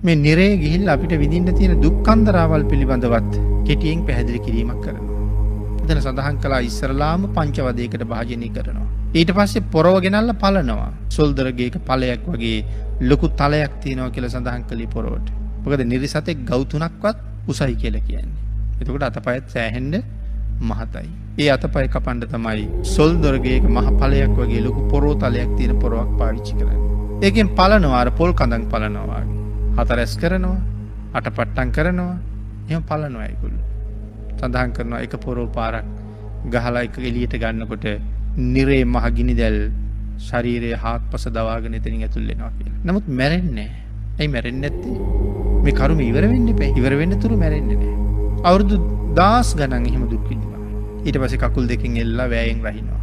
මේ නිරේ ගිහිල්ලා අපිට විඳින්න තියෙන දුක්ඛන්දරාවල් පිළිබඳවත් කෙටියෙන් පැහැදිලි කිරීමක් කරනවා. එතන සඳහන් කළා ඉස්සරලාම පංචවදයකට භාජනය කරනවා. ඊට පස්සේ පොරව ගෙනල්ලා පලනවා. සොල්දරගේක ඵලයක් වගේ ලොකු තලයක් තියෙනවා කියලා සඳහන් කළේ පොරවට. මොකද නිරිසතෙක් ගව් 3ක්වත් උසයි කියලා කියන්නේ. එතකොට අතපයත් සෑහෙන්න මහතයි. ඒ අතපය කපන්න තමයි සොල්දරගේක මහ ඵලයක් වගේ ලොකු පොරෝ තලයක් තියෙන පොරවක් පාවිච්චි කරන්නේ. ඒකෙන් පලනවා අර පොල් කඳන් පලනවා වගේ. හතරැස් කරනවා, අටපට්ටම් කරනවා, එහෙම පලනවා ඒගොල්ලෝ. සඳහන් කරනවා එක පොරෝ පාරක් ගහලා එක එළියට ගන්නකොට නිරේ මහ ගිනි දැල් ශරීරයේ හාත්පස දවාගෙන එතනින් ඇතුල් වෙනවා කියලා. නමුත් මැරෙන්නේ නැහැ. ඇයි මැරෙන්නේ නැත්තේ? මේ කර්ම ඉවර වෙන්න එපා. ඉවර වෙන්න තුරු මැරෙන්නේ නැහැ. අවුරුදු 10 ගණන් එහෙම දුක් විඳිනවා. ඊට පස්සේ කකුල් දෙකෙන් එල්ලලා වැයෙන් රහිනවා.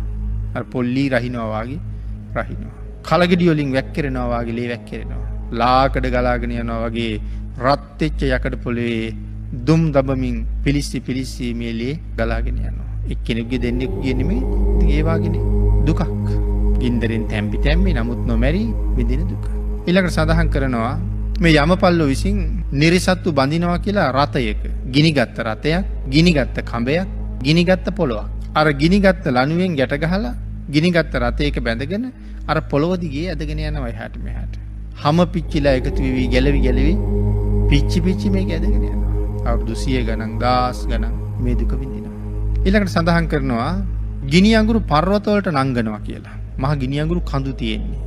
අර පොල්ලි රහිනවා වගේ රහිනවා. කලගෙඩි වලින් වැක්කිරෙනවා වගේ ලේ වැක්කිරෙනවා. ලාකඩ ගලාගෙන යනවා වගේ රත් වෙච්ච යකඩ පොළවේ දුම් දබමින් පිලිස්සි මේ ලේ ගලාගෙන යනවා. එක්කෙනෙකුගේ දෙන්නෙකුගේ නෙමෙයි. ඉතින් ඒ වගේනේ දුකක්. ගින්දරෙන් තැම්පි නමුත් නොමැරි විඳින දුක. ඊළඟට සඳහන් කරනවා මේ යමපල්ලෝ විසින් නිරිසත්තු බඳිනවා කියලා රතයක ගිනිගත් රතයක්, ගිනිගත් කඹයක්, ගිනිගත් පොළොවක්. අර ගිනිගත් ලණුවෙන් ගැට ගහලා ගිනිගත් රතයක බැඳගෙන අර පොළොව දිගේ ඇදගෙන යනවා එහාට මෙහාට. හැම පිච්චිලා එකතු වෙවි ගැලවි පිච්චි මේක ඇදගෙන යනවා. අවුරුදු 100 ගණන් 1000 ගණන් මේ දුක විඳිනවා. ඊළඟට සඳහන් කරනවා ගිනි අඟුරු පර්වත වලට නංගනවා කියලා. මහා ගිනි අඟුරු කඳු තියෙන්නේ.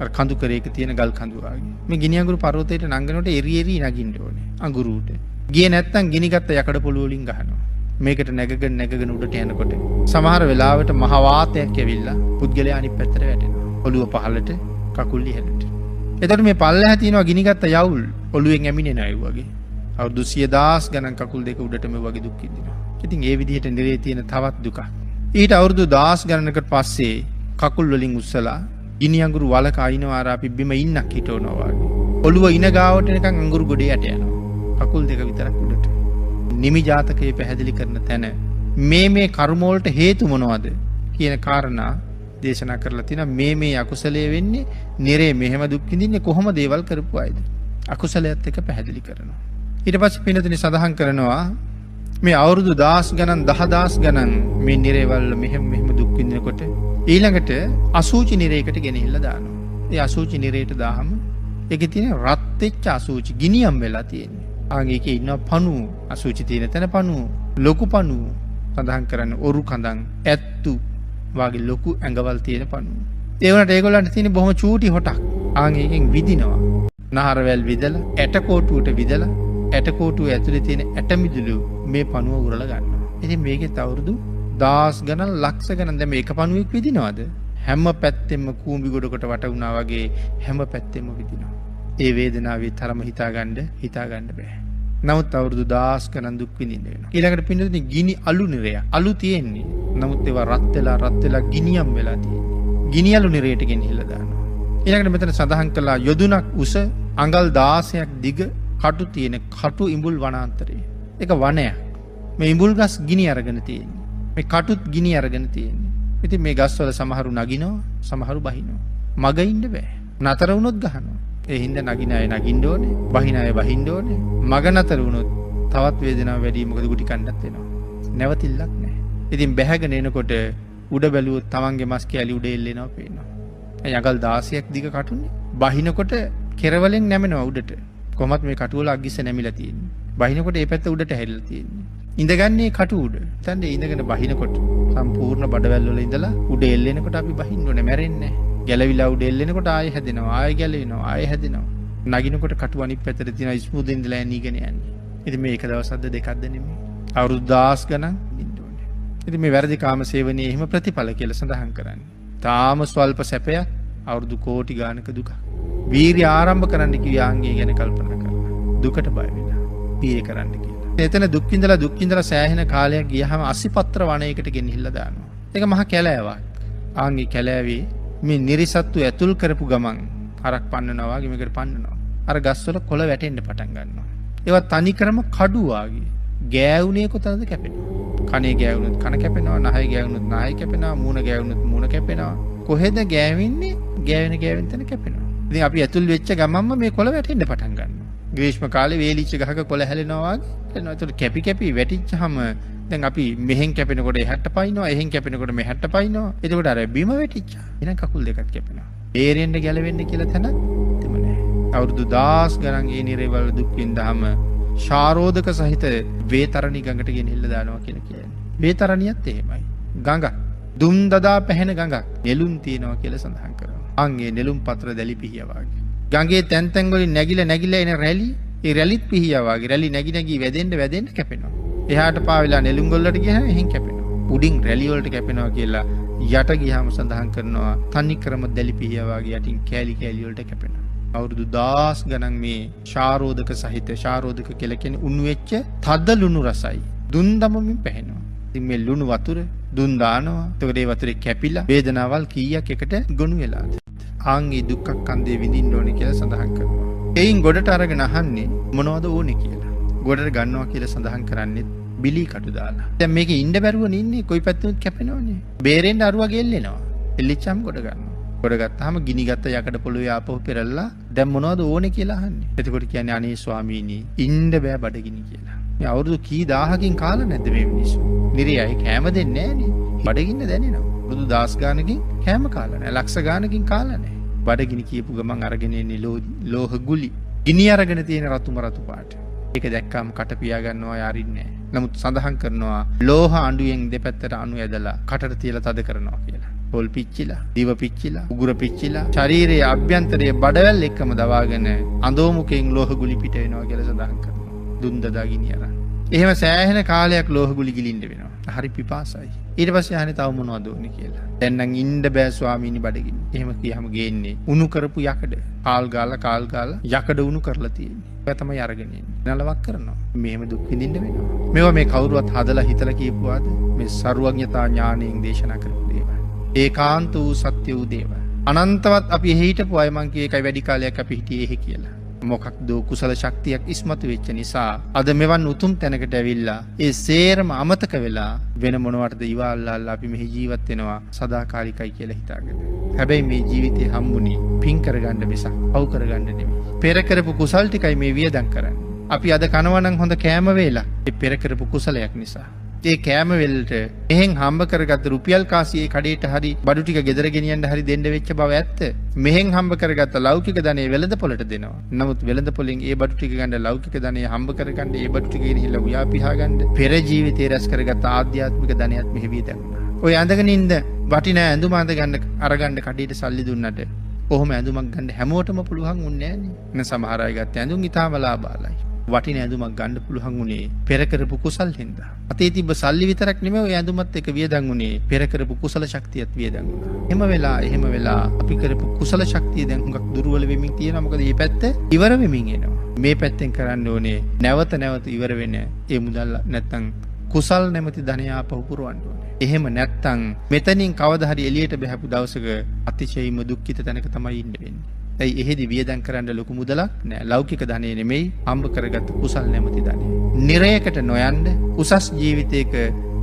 අර කඳු කරේක තියෙන ගල් කඳු වගේ. මේ ගිනි අඟුරු පර්වතයට නංගනකොට එරි නගින්න ඕනේ. අඟුරුට. ගියේ නැත්තම් ගිනිගත් යකඩ පොළොව වලින් ගහනවා. මේකට නැගගෙන උඩට යනකොට සමහර වෙලාවට මහ වාතයක් ඇවිල්ලා පුද්ගලයා අනිත් පැත්තට වැටෙනවා. ඔළුව පහළට, කකුල් ඉහළට. එතකොට මේ පල්ලෙහා තියෙනවා ගිනිගත් යවුල් ඔළුවෙන් ඇමිනෙනවා ඒ වගේ. අවුරුදු 100,000 ගණන් කකුල් දෙක උඩට මේ වගේ දුක් විඳිනවා. ඉතින් ඒ විදිහට නිරේ තියෙන තවත් දුකක්. ඊට අවුරුදු 10 ගණනකට පස්සේ කකුල් වලින් උස්සලා ගිනි අඟුරු වලක අයින්නවා අර අපි බිම ඉන්නක් හිටවනවා වගේ. ඔළුව ඉන ගාවට නිකන් අඟුරු ගොඩේ යට යනවා. කකුල් දෙක විතරක් උඩට. නිමි ජාතකයේ පැහැදිලි කරන තැන මේ කර්ම වලට හේතු මොනවද කියන කාරණා දේශනා කරලා තිනවා. මේ අකුසලයේ වෙන්නේ නිරේ මෙහෙම දුක් විඳින්නේ කොහොම දේවල් කරපු අයද? අකුසලයත් එක්ක පැහැදිලි කරනවා. ඊට පස්සේ පින්නතුනි සඳහන් කරනවා මේ අවුරුදු 10 ගණන් 10000 ගණන් මේ නිරේවල මෙහෙම දුක් විඳිනකොට ඊළඟට අසූචි නිරේකට ගෙනහිල්ලා දානවා. ඒ අසූචි නිරේට දාහම ඒකේ තියෙන රත් වෙච්ච අසූචි ගිනියම් වෙලා තියෙන්නේ. ආගේ ඒකේ ඉන්නවා පණු අසූචි තියෙන තැන පණු ලොකු පණු සඳහන් කරන්නේ ඔරු කඳන් ඇත්තු වාගේ ලොකු ඇඟවල් තියෙන පණු. ඒ වුණාට ඒගොල්ලන්ට තියෙන බොහොම චූටි හොටක්. ආගේ එකෙන් විදිනවා. නහරවැල් විදලා ඇටකොටුවට විදලා ඇටකොටුව ඇතුලේ තියෙන ඇට මිදුළු මේ පණුව උරලා ගන්නවා. ඉතින් මේකේ අවුරුදු 10 ගණන් ලක්ෂ ගණන් දැන් මේක පණුවෙක් විදිනවද? හැම පැත්තෙම කූඹි ගොඩකට වට වුණා වගේ හැම පැත්තෙම විදිනවා. ඒ වේදනාවේ තරම හිතාගන්න බෑ. නමුත් අවුරුදු 10 ගණන් දුක් විඳින්න වෙනවා. ඊළඟට පින්නදී ගිනි අලු නිරය. අලු තියෙන්නේ. නමුත් ඒවා රත් වෙලා ගිනියම් වෙලා තියෙන්නේ. ගිනි අලු නිරයට ගෙනහිල්ලා දානවා. ඊළඟට මෙතන සඳහන් කළා යොදුනක් උස අඟල් 16ක් දිග කටු තියෙන කටු ඉඹුල් වනාන්තරය. ඒක වනයක්. මේ ඉඹුල් ගස් ගිනි අරගෙන තියෙන්නේ. මේ කටුත් ගිනි අරගෙන තියෙන්නේ. ඉතින් මේ ගස්වල සමහරු නගිනවා, සමහරු බහිනවා. මග ඉන්න බෑ. නතර වුණොත් ගහනවා. ඒ හින්දා නගින අය නගින්න ඕනේ, බහින අය බහින්න ඕනේ. මග නතර වුණොත් තවත් වේදනාව වැඩි මොකද ගුටි කන්නත් වෙනවා. නැවතිල්ලක් නැහැ. ඉතින් බැහැගෙන එනකොට උඩ බැලුවොත් තමන්ගේ මස් කැලි උඩ එල්ලෙනවා පේනවා. ඒ අඟල් 16ක් දිග කටුනේ. බහිනකොට කෙරවලෙන් නැමෙනවා උඩට. කොහොමත් මේ කටුවල අග්ගිස්ස නැමිලා තියෙන්නේ. බහිනකොට ඒ පැත්ත උඩට හැරිලා තියෙන්නේ. ඉඳගන්නේ කටු උඩ. එතන ඉඳගෙන බහිනකොට සම්පූර්ණ බඩවැල් වල ඉඳලා උඩ එල්ලෙනකොට අපි බහින්න ඕනේ මැරෙන්නේ නැහැ. ගැලවිලා උඩ එල්ලෙනකොට ආයෙ හැදෙනවා, ආයෙ ගැලවෙනවා, ආයෙ හැදෙනවා. නගිනකොට කටු අනිත් පැත්තට තියෙන ස්මූද් ඉඳලා නීගෙන යන්නේ. ඉතින් මේ එක දවසක්ද දෙකක්ද නෙමෙයි. අවුරුදු 10 ගණන් ඉන්න ඕනේ. ඉතින් මේ වැරදි කාම සේවනයේ එහෙම ප්‍රතිඵල කියලා සඳහන් කරන්නේ. තාම ස්වල්ප සැපයක් අවුරුදු කෝටි ගානක දුක. වීරිය ආරම්භ කරන්න කියාංගේ ගැන කල්පනා කරලා දුකට බය වෙලා වීරිය කරන්න කියලා. එතන දුක් විඳලා සෑහෙන කාලයක් ගියහම අසිපත්‍ර වනයේකට ගෙනහිල්ලා දානවා. ඒක මහා කැලෑවක්. ආන්ගේ කැලෑවේ මේ නිරිසත්තු ඇතුල් කරපු ගමන් හරක් පන්නනවා වගේ මේකට පන්නනවා. අර ගස්වල කොළ වැටෙන්න පටන් ගන්නවා. ඒවා තනිකරම කඩු වාගේ. ගෑවුනේ කොතනද කැපෙනවා. කනේ ගෑවුනොත් කන කැපෙනවා, නහය ගෑවුනොත් නහය කැපෙනවා, මූණ ගෑවුනොත් මූණ කැපෙනවා. කොහෙද ගෑවෙන්නේ? ගෑවෙන තැන කැපෙනවා. ඉතින් අපි ඇතුල් වෙච්ච ගමන්ම මේ කොළ වැටෙන්න පටන් ගන්නවා. ග්‍රීෂ්ම කාලේ වේලිච්ච ගහක කොළ හැලෙනවා වගේ. එතකොට කැපි කැපි වැටිච්චාම දැන් අපි මෙහෙන් කැපෙනකොට එහාට පයින්නවා, එහෙන් කැපෙනකොට මෙහාට පයින්නවා. එතකොට අර බිම වැටිච්චා. එහෙනම් කකුල් දෙකක් කැපෙනවා. ඒරෙන්න ගැලවෙන්න කියලා තැනක් තිබුණේ නැහැ. අවුරුදු 10 ගණන් ඒ නිරේවල දුක් විඳාම ශාරෝධක සහිත වේතරණි ගඟට ගෙනහිල්ලා දානවා කියලා කියන්නේ. වේතරණියත් එහෙමයි. ගඟ දුම් දදා පැහැෙන ගඟක් නෙළුම් තියනවා කියලා සඳහන් කරනවා. අංගේ නෙළුම් පත්‍ර දැලි පිහියා වගේ. ගඟේ තැන් තැන් වලින් නැగిලා එන රැලි, ඒ රැලිත් පිහියා වගේ. රැලි නැගි වැදෙන්න කැපෙනවා. එහාට පාවිලා නෙළුම් ගොල්ලට ගියහම එහෙන් කැපෙනවා. උඩින් රැලි වලට කැපෙනවා කියලා යට ගියාම සඳහන් කරනවා තනි ක්‍රම දැලි පිහියා වගේ යටින් කෑලි වලට කැපෙනවා. අවුරුදු 10 ගණන් මේ ශාරෝධක සහිත ශාරෝධක කියලා කියන්නේ උණු වෙච්ච තද ලුණු රසයි. දුන් දමමින් පැහැෙනවා. ඉතින් මේ ලුණු වතුර දුන් දානවා. එතකොට ඒ වතුරේ කැපිලා වේදනාවල් කීයක් එකට ගොනු වෙලාද? ආන්ගේ දුක්ඛ කන්දේ විඳින්න ඕනේ කියලා සඳහන් කරනවා. එයින් ගොඩට අරගෙන අහන්නේ මොනවද ඕනේ කියලා. ගොඩට ගන්නවා කියලා සඳහන් කරන්නේ බිලී කටු දාලා. දැන් මේකේ ඉන්න බැරුවනේ ඉන්නේ. කොයි පැත්තෙත් කැපෙනවනේ. බේරෙන්න අරුවා ගෙල්ලෙනවා. එල්ලිච්චාම ගොඩ ගන්නවා. ගොඩ ගත්තාම ගිනි ගත්ත යකඩ පොළොවේ ආපහු පෙරල්ලා දැන් මොනවද ඕනේ කියලා අහන්නේ. එතකොට කියන්නේ අනේ ස්වාමීනි ඉන්න බෑ බඩගිනි කියලා. මේ අවුරුදු කී දහහකින් කාලා නැද්ද මේ මිනිස්සු? නිරයයි කෑම දෙන්නේ නෑනේ. බඩගින්න දැනෙනවා. අවුරුදු 10 ගානකින් කෑම කාලා නෑ. ලක්ෂ ගානකින් කාලා නෑ. බඩගිනි කියපු ගමන් අරගෙන එන්නේ ලෝහ ගුලි. ගිනි අරගෙන තියෙන රතු පාට. ඒක දැක්කම කට පියා ගන්නවා යාරින්නේ නෑ. නමුත් සඳහන් කරනවා ලෝහ අඬුවෙන් දෙපැත්තට අණු ඇදලා කටට තියලා තද කරනවා කියලා. පොල් පිච්චිලා, දිව පිච්චිලා, උගුර පිච්චිලා, ශරීරයේ අභ්‍යන්තරයේ බඩවැල් එක්කම දවාගෙන අඳෝමුකෙන් ලෝහ ගුලි පිට වෙනවා කියලා සඳහන් කරනවා. දුන් දදා ගිනි අරන්. එහෙම සෑහෙන කාලයක් ලෝහ ගුලි ගිලින්න වෙනවා. හරි පිපාසයි. ඊට පස්සේ අහන්නේ තව මොනවද ඕනේ කියලා. දැන් නම් ඉන්න බෑ ස්වාමීනි බඩගිනි. එහෙම කියහම ගේන්නේ උණු කරපු යකඩ. කාල් ගාලා යකඩ උණු කරලා තියෙන්නේ. ඒක තමයි අරගෙන ඉන්නේ. නලවක් කරනවා. මෙහෙම දුක් විඳින්න වෙනවා. මේවා මේ කවුරුවත් හදලා හිතලා කියපුවාද? මේ සරුවඥතා ඥාණයෙන් දේශනා කරපු දේවල්. ඒකාන්ත වූ සත්‍ය වූ දේවල්. අනන්තවත් අපි හිටපු අය මං කිය එකයි වැඩි කාලයක් අපි හිටියේ එහෙ කියලා. මොකක්ද කුසල ශක්තියක් ඉස්මතු වෙච්ච නිසා අද මෙවන් උතුම් තැනකට ඇවිල්ලා ඒ සේරම අමතක වෙලා වෙන මොනවටද ඉවල්ලාල්ලා අපි මෙහි ජීවත් වෙනවා සදාකාලිකයි කියලා හිතාගෙන. හැබැයි මේ ජීවිතේ හම්බුනේ පින් කරගන්න මිසක් පව් කරගන්න නෙමෙයි. පෙර කරපු කුසල් ටිකයි මේ වියදම් කරන්නේ. අපි අද කනවා නම් හොඳ කෑම වේලා ඒ පෙර කරපු කුසලයක් නිසා. ඒ කෑම වෙලට මෙහෙන් හම්බ කරගත්ත රුපියල් කාසියේ කඩේට හරි බඩු ටික ගෙදර ගෙනියන්න හරි දෙන්න වෙච්ච බව ඇත්ත. මෙහෙන් හම්බ කරගත්ත ලෞකික ධනෙ වෙළඳ පොළට දෙනවා. නමුත් වෙළඳ පොළෙන් ඒ බඩු ටික ගන්න ලෞකික ධනෙ හම්බ කරගන්න ඒ බඩු ටික ගෙනිහිල්ලා උයා පිහා ගන්න පෙර ජීවිතේ රැස් කරගත්ත ආධ්‍යාත්මික ධනයත් මෙහෙ වියදම්නවා. ඔය ඇඳගෙන ඉන්න වටිනා ඇඳුම අඳගන්න අරගන්න කඩේට සල්ලි දුන්නට කොහොම ඇඳුමක් ගන්න හැමෝටම පුළුවන් වුණේ නෑනේ. න සමහර අය ගත්ත ඇඳුම් ඊටාම ලාභාලයි. වටින ඇඳුමක් ගන්න පුළුවන් උනේ පෙර කරපු කුසල් හින්දා. අතේ තිබ්බ සල්ලි විතරක් නෙමෙයි ඔය ඇඳුමත් එක වියදම් උනේ පෙර කරපු කුසල ශක්තියත් වියදම් වුණා. එහෙම වෙලා අපි කරපු කුසල ශක්තිය දැන් හුඟක් දුර්වල වෙමින් තියෙනවා. මොකද මේ පැත්ත ඉවර වෙමින් එනවා. මේ පැත්තෙන් කරන්න ඕනේ නැවත ඉවර වෙන ඒ මුදල් නැත්තම් කුසල් නැමැති ධනය ආපහු පුරවන්න ඕනේ. එහෙම නැත්තම් මෙතනින් කවදා හරි එළියට බහපු දවසක අතිශයින්ම දුක්ඛිත තැනක තමයි ඉන්න වෙන්නේ. ඇයි එහෙදි වියදම් කරන්න ලොකු මුදලක් නෑ. ලෞකික ධනෙ නෙමෙයි හම්බ කරගත්ත කුසල් නැමැති ධනෙ. නිරයකට නොයන්න උසස් ජීවිතයක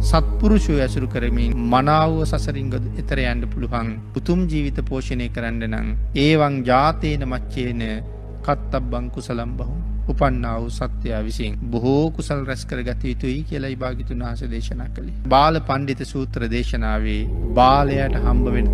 සත්පුරුෂයෝ ඇසුරු කරමින් මනාව සසරින් එතර යන්න පුළුවන් උතුම් ජීවිත පෝෂණය කරන්න නම් ඒවං ජාතේන මච්චේන කත්තබ්බං කුසලම් බහු උපන්නා වූ සත්‍යය විසින් බොහෝ කුසල් රැස් කරගත යුතුයි කියලා භාග්‍යතුන් වහන්සේ දේශනා කළේ. බාල පඬිත සූත්‍ර දේශනාවේ බාලයට හම්බ වෙන